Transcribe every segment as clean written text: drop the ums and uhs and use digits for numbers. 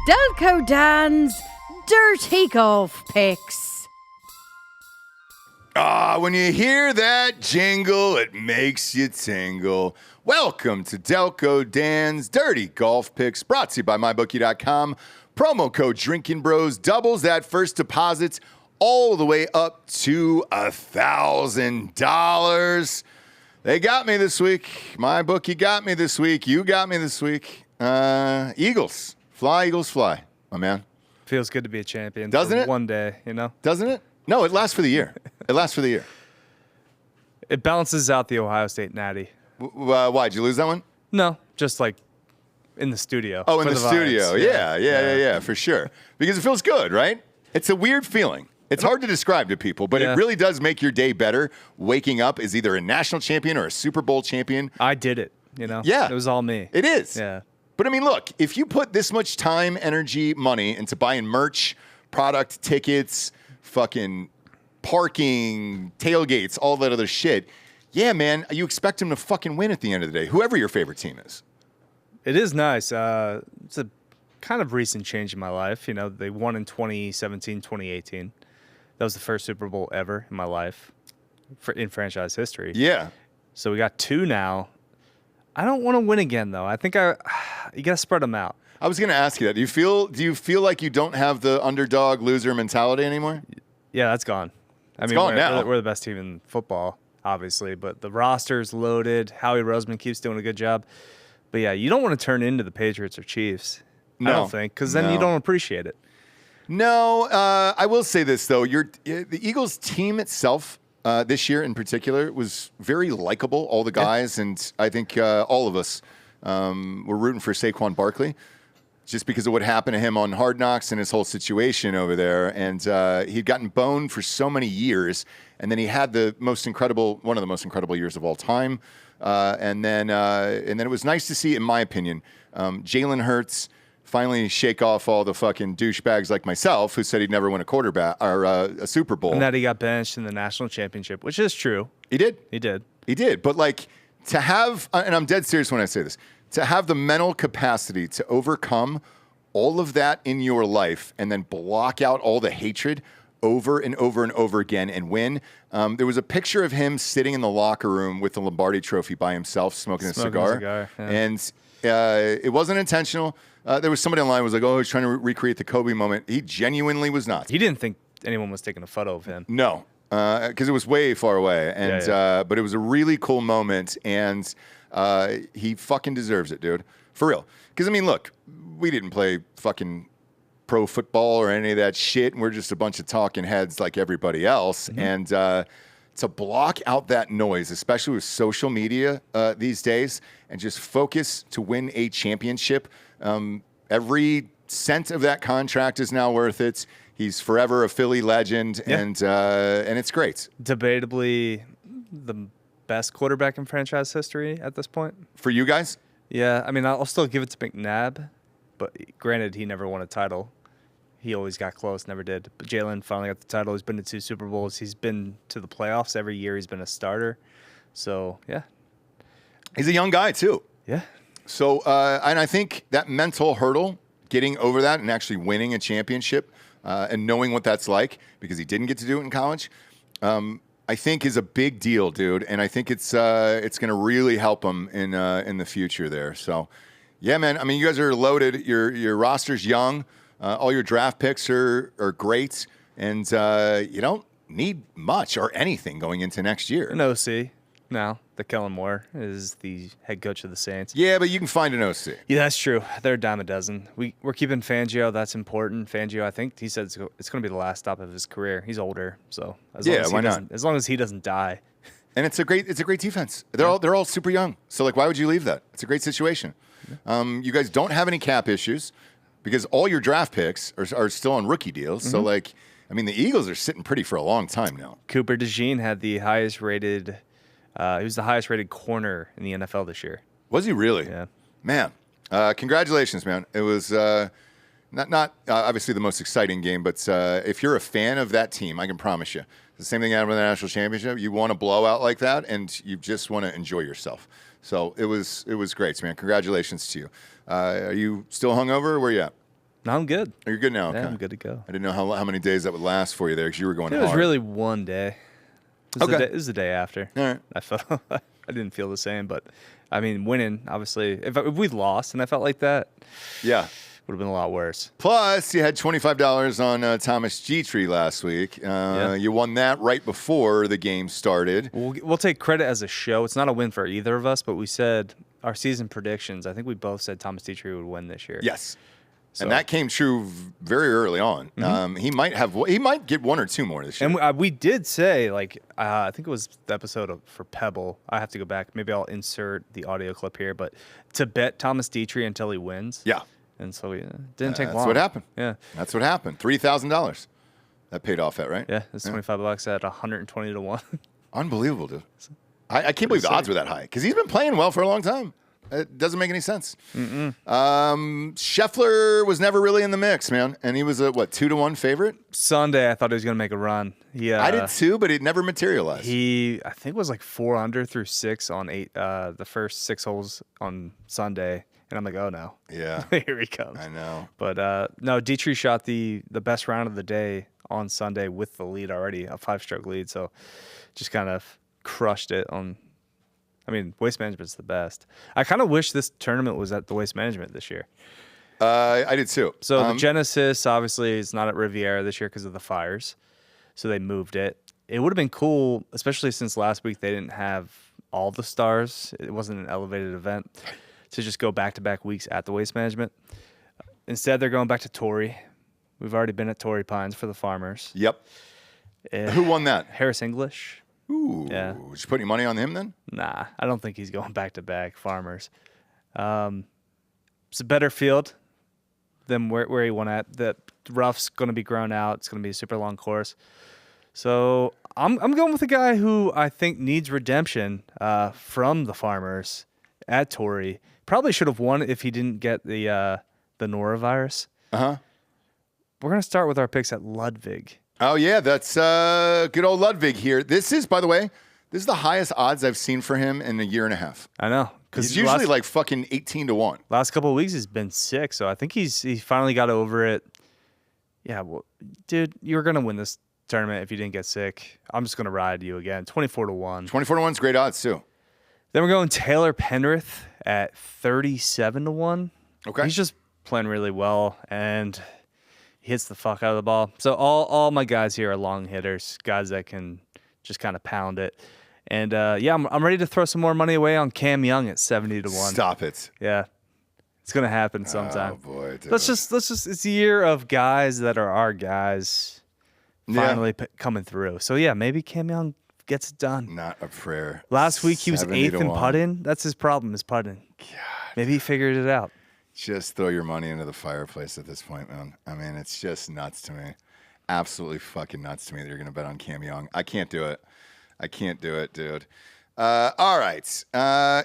Delco Dan's Dirty Golf Picks. When you hear that jingle, it makes you tingle. Welcome to Delco Dan's Dirty Golf Picks, brought to you by MyBookie.com. Promo code Drinking Bros doubles that first deposit all the way up to $1,000. They got me this week. MyBookie got me this week. You got me this week. Eagles. Fly, Eagles, fly, my man. Feels good to be a champion. Doesn't it? One day, you know? Doesn't it? No, it lasts for the year. It lasts for the year. It balances out the Ohio State natty. Why? Did you lose that one? No, just like in the studio. Oh, in the studio. Vibes. Yeah, for sure. Because it feels good, right? It's a weird feeling. It's hard to describe to people, but it really does make your day better. Waking up as either a national champion or a Super Bowl champion. I did it, you know? Yeah. It was all me. It is. Yeah. But I mean, look, if you put this much time, energy, money into buying merch, product, tickets, fucking parking, tailgates, all that other shit, yeah, man, you expect them to fucking win at the end of the day, whoever your favorite team is. It is nice. It's a kind of recent change in my life. You know, they won in 2017, 2018. That was the first Super Bowl ever in my life in franchise history. Yeah. So we got two now. I don't want to win again, though. I think you got to spread them out. I was going to ask you that. Do you feel like you don't have the underdog loser mentality anymore? Yeah, that's gone. It's gone now. We're the best team in football, obviously, but the roster's loaded. Howie Roseman keeps doing a good job. But yeah, you don't want to turn into the Patriots or Chiefs. No. I don't think, because then you don't appreciate it. No, I will say this, though. The Eagles team itself this year in particular was very likable, all the guys, and I think all of us were rooting for Saquon Barkley just because of what happened to him on Hard Knocks and his whole situation over there. And he'd gotten boned for so many years, and then he had one of the most incredible years of all time. And then it was nice to see, in my opinion, Jalen Hurts finally shake off all the fucking douchebags like myself who said he'd never win a quarterback or a Super Bowl. And that he got benched in the national championship, which is true. He did. He did. But like to have, and I'm dead serious when I say this, to have the mental capacity to overcome all of that in your life and then block out all the hatred over and over and over again and win. There was a picture of him sitting in the locker room with the Lombardi Trophy by himself, smoking a cigar. Yeah. And it wasn't intentional. There was somebody online who was like, oh, he's trying to recreate the Kobe moment. He genuinely was not. He didn't think anyone was taking a photo of him. No, because it was way far away. And but it was a really cool moment, and he fucking deserves it, dude. For real. Because, I mean, look, we didn't play fucking pro football or any of that shit, and we're just a bunch of talking heads like everybody else. Mm-hmm. And to block out that noise, especially with social media these days, and just focus to win a championship. Every cent of that contract is now worth it. He's forever a Philly legend, and it's great. Debatably the best quarterback in franchise history at this point. For you guys? Yeah, I mean, I'll still give it to McNabb, but granted, he never won a title. He always got close, never did. But Jalen finally got the title. He's been to 2 Super Bowls. He's been to the playoffs every year. He's been a starter. So, yeah. He's a young guy, too. Yeah. So, and I think that mental hurdle, getting over that and actually winning a championship and knowing what that's like, because he didn't get to do it in college, I think is a big deal, dude. And I think it's going to really help him in the future there. So, yeah, man. I mean, you guys are loaded. Your roster's young. All your draft picks are great. And you don't need much or anything going into next year. An OC now that Kellen Moore is the head coach of the Saints. Yeah, but you can find an OC. Yeah, that's true. They're a dime a dozen. We're keeping Fangio. That's important. Fangio, I think he said it's going to be the last stop of his career. He's older, so why not? As long as he doesn't die. And it's a great defense. They're all super young. So like, why would you leave that? It's a great situation. You guys don't have any cap issues because all your draft picks are still on rookie deals. Mm-hmm. So like, I mean, the Eagles are sitting pretty for a long time now. Cooper DeJean had the highest rated. He was the highest rated corner in the NFL this year. Was he really? Yeah. Man, congratulations, man. It was not obviously the most exciting game, but if you're a fan of that team, I can promise you, the same thing happened in the national championship. You want a blowout like that, and you just want to enjoy yourself. So it was great, man. Congratulations to you. Are you still hungover? Where you at? No, I'm good. Oh, you're good now. Okay. Yeah, I'm good to go. I didn't know how many days that would last for you there because you were going It hard. was really one day. It was the day after. All right. I felt I didn't feel the same, but I mean, winning obviously. If we lost and I felt like that, Yeah. would have been a lot worse. Plus, you had $25 on Thomas Gentry last week. You won that right before the game started. We'll take credit as a show. It's not a win for either of us, but we said our season predictions. I think we both said Thomas Gentry would win this year. Yes. So. And that came true very early on. Mm-hmm. He might get one or two more this year. And we did say, like, I think it was the episode for Pebble. I have to go back. Maybe I'll insert the audio clip here. But to bet Thomas Gentry until he wins. Yeah. And so it didn't take long. That's what happened. Yeah. That's what happened. $3,000. That paid off that, right? Yeah. It's $25 at 120 to 1. Unbelievable, dude. I can't believe the odds were that high because he's been playing well for a long time. It doesn't make any sense. Scheffler was never really in the mix, man. And he was a, 2-1 favorite? Sunday, I thought he was going to make a run. I did too, but it never materialized. I think, was like 4 under through 6 on the first 6 holes on Sunday. And I'm like, oh, no. Yeah. Here he comes. I know. But, no, Dietrich shot the best round of the day on Sunday with the lead already, a 5-stroke lead. So just kind of crushed it on – I mean, Waste Management's the best. I kind of wish this tournament was at the Waste Management this year. I did too. So the Genesis, obviously, is not at Riviera this year because of the fires. So they moved it. It would have been cool, especially since last week they didn't have all the stars. It wasn't an elevated event, to just go back-to-back weeks at the Waste Management. Instead, they're going back to Torrey. We've already been at Torrey Pines for the Farmers. Yep. Who won that? Harris English. Ooh. Yeah. Did you put any money on him then? Nah, I don't think he's going back-to-back Farmers. It's a better field than where he won at. The rough's going to be grown out. It's going to be a super long course. So I'm going with a guy who I think needs redemption from the Farmers at Torrey. Probably should have won if he didn't get the norovirus. Uh-huh. We're going to start with our picks at Ludwig. Oh, yeah, that's good old Ludwig here. This is, by the way, the highest odds I've seen for him in a year and a half. I know. He's usually like fucking 18 to 1. Last couple of weeks he's been sick, so I think he finally got over it. Yeah, well, dude, you were going to win this tournament if you didn't get sick. I'm just going to ride you again. 24 to 1. 24 to 1 is great odds, too. Then we're going Taylor Penrith at 37 to 1. Okay. He's just playing really well, and he hits the fuck out of the ball. So all my guys here are long hitters, guys that can just kind of pound it. And I'm ready to throw some more money away on Cam Young at 70 to 1. Stop it. Yeah. It's gonna happen sometime. Oh boy, dude. Let's just it's a year of guys that are our guys finally coming through. So yeah, maybe Cam Young gets it done. Not a prayer. Last week he was 70 8th to in 1. putting. That's his problem, is putting. God. Maybe he figured it out. Just throw your money into the fireplace at this point, man. I mean, it's just nuts to me. Absolutely fucking nuts to me that you're going to bet on Cam Young. I can't do it. I can't do it, dude. All right.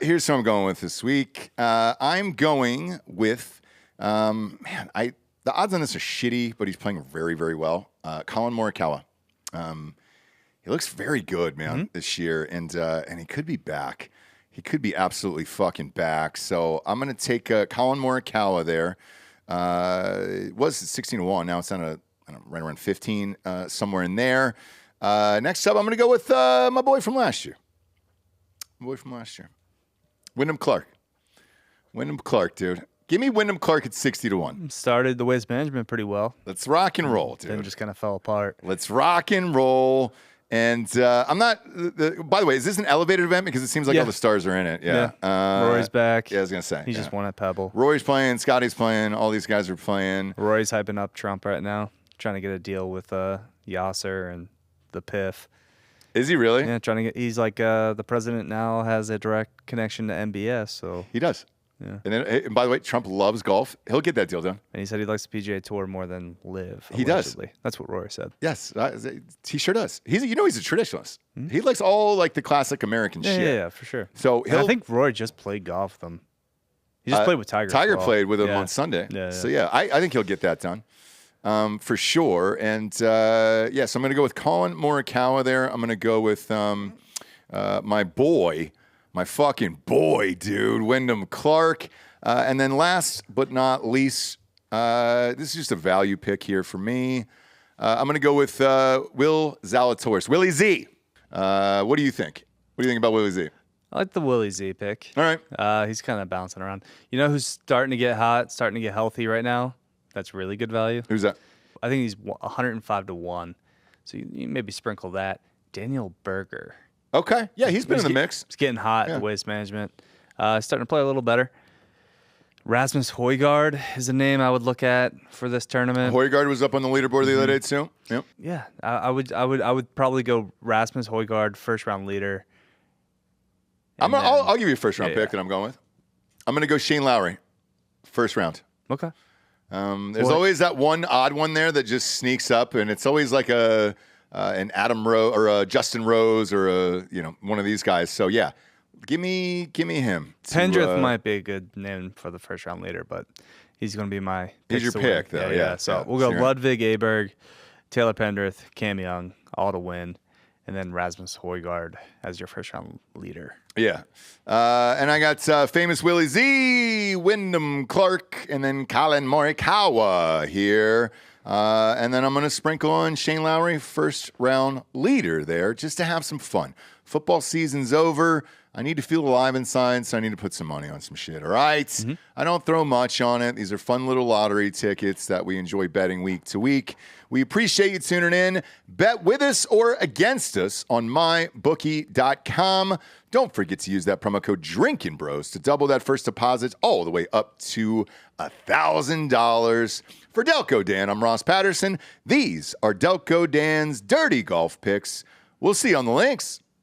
Here's who I'm going with this week. I'm going with, the odds on this are shitty, but he's playing very, very well. Colin Morikawa. He looks very good, man, this year, and he could be back. He could be absolutely fucking back. So I'm going to take Colin Morikawa there. It was 16 to 1. Now it's on right around 15, somewhere in there. Next up, I'm going to go with my boy from last year. Wyndham Clark. Wyndham Clark, dude. Give me Wyndham Clark at 60 to 1. Started the Waste Management pretty well. Let's rock and roll, dude. Then just kind of fell apart. Let's rock and roll. And I'm not. By the way, is this an elevated event? Because it seems like all the stars are in it. Yeah. Rory's back. Yeah, I was gonna say he just won at Pebble. Rory's playing. Scotty's playing. All these guys are playing. Rory's hyping up Trump right now, trying to get a deal with Yasser and the PIF. Is he really? Yeah, trying to get. He's like the president now has a direct connection to MBS, so he does. Yeah. And by the way, Trump loves golf. He'll get that deal done. And he said he likes the PGA Tour more than Live. He allegedly. does. That's what Rory said. Yes, he sure does. He's a traditionalist. Mm-hmm. He likes all like the classic American shit. Yeah, for sure. So I think Rory just played golf with them. He just played with Tiger. Tiger played with him on Sunday. Yeah. So I think he'll get that done. For sure. And so I'm going to go with Colin Morikawa there. I'm going to go with my fucking boy, dude, Wyndham Clark. And then last but not least, This is just a value pick here for me. I'm going to go with Will Zalatoris. Willie Z. What do you think? What do you think about Willie Z? I like the Willie Z pick. All right. He's kind of bouncing around. You know who's starting to get hot, starting to get healthy right now? That's really good value. Who's that? I think he's 105 to 1. So you maybe sprinkle that. Daniel Berger. Okay. Yeah, he's been in the mix. He's getting hot at waste management. Starting to play a little better. Rasmus Højgaard is a name I would look at for this tournament. Højgaard was up on the leaderboard the other day too. Yep. Yeah, I would probably go Rasmus Højgaard, first round leader. I'll give you a first round pick that I'm going with. I'm going to go Shane Lowry, first round. Okay. There's always that one odd one there that just sneaks up, and it's always like an Adam Rose or a Justin Rose or one of these guys. So yeah, give me him. Pendrith might be a good name for the first round leader, but he's going to be my. He's your pick though. Yeah. So we'll go Ludwig Aberg, Taylor Pendrith, Cam Young, all to win, and then Rasmus Højgaard as your first round leader. Yeah. And I got famous Willie Z, Wyndham Clark, and then Colin Morikawa here. And then I'm going to sprinkle on Shane Lowry, first round leader there, just to have some fun. Football season's over. I need to feel alive inside, so I need to put some money on some shit, all right? Mm-hmm. I don't throw much on it. These are fun little lottery tickets that we enjoy betting week to week. We appreciate you tuning in. Bet with us or against us on mybookie.com. Don't forget to use that promo code DRINKINBROS to double that first deposit all the way up to $1,000. For Delco Dan, I'm Ross Patterson. These are Delco Dan's Dirty Golf Picks. We'll see you on the links.